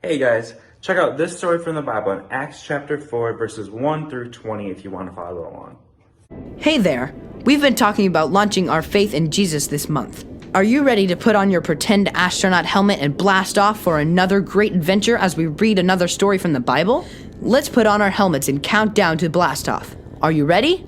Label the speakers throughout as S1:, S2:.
S1: Hey guys, check out this story from the Bible in Acts chapter 4, verses 1 through 20 if you want to follow along.
S2: Hey there! We've been talking about launching our faith in Jesus this month. Are you ready to put on your pretend astronaut helmet and blast off for another great adventure as we read another story from the Bible? Let's put on our helmets and count down to blast off. Are you ready?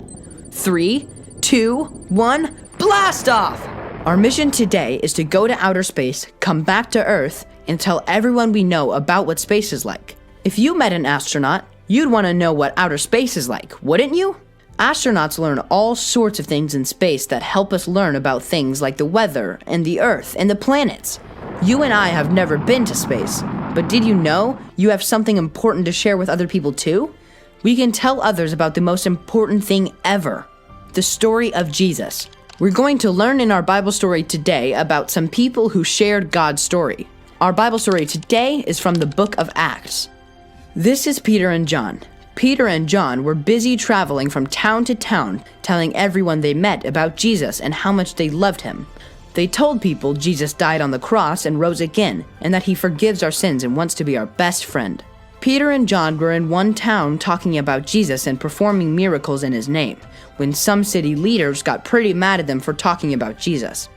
S2: 3, 2, 1, blast off! Our mission today is to go to outer space, come back to Earth, and tell everyone we know about what space is like. If you met an astronaut, you'd want to know what outer space is like, wouldn't you? Astronauts learn all sorts of things in space that help us learn about things like the weather and the Earth and the planets. You and I have never been to space, but did you know you have something important to share with other people too? We can tell others about the most important thing ever, the story of Jesus. We're going to learn in our Bible story today about some people who shared God's story. Our Bible story today is from the book of Acts. This is Peter and John. Peter and John were busy traveling from town to town, telling everyone they met about Jesus and how much they loved him. They told people Jesus died on the cross and rose again, and that he forgives our sins and wants to be our best friend. Peter and John were in one town talking about Jesus and performing miracles in his name, when some city leaders got pretty mad at them for talking about Jesus.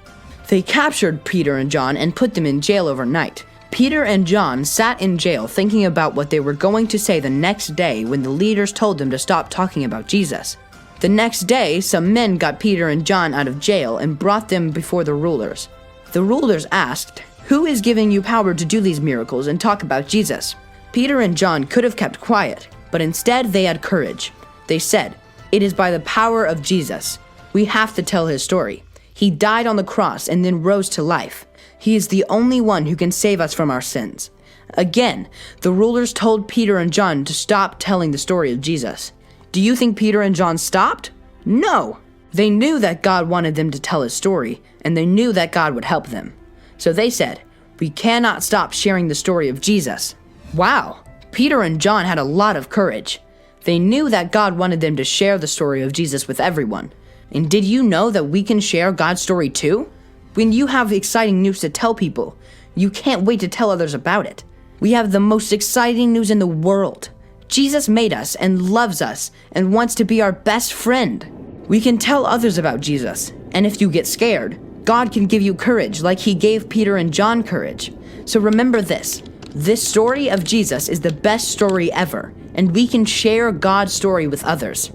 S2: They captured Peter and John and put them in jail overnight. Peter and John sat in jail thinking about what they were going to say the next day when the leaders told them to stop talking about Jesus. The next day, some men got Peter and John out of jail and brought them before the rulers. The rulers asked, "Who is giving you power to do these miracles and talk about Jesus?" Peter and John could have kept quiet, but instead they had courage. They said, "It is by the power of Jesus. We have to tell his story. He died on the cross and then rose to life. He is the only one who can save us from our sins." Again, the rulers told Peter and John to stop telling the story of Jesus. Do you think Peter and John stopped? No! They knew that God wanted them to tell his story, and they knew that God would help them. So they said, "We cannot stop sharing the story of Jesus." Wow! Peter and John had a lot of courage. They knew that God wanted them to share the story of Jesus with everyone. And did you know that we can share God's story too? When you have exciting news to tell people, you can't wait to tell others about it. We have the most exciting news in the world. Jesus made us and loves us and wants to be our best friend. We can tell others about Jesus, and if you get scared, God can give you courage like he gave Peter and John courage. So remember this story of Jesus is the best story ever, and we can share God's story with others.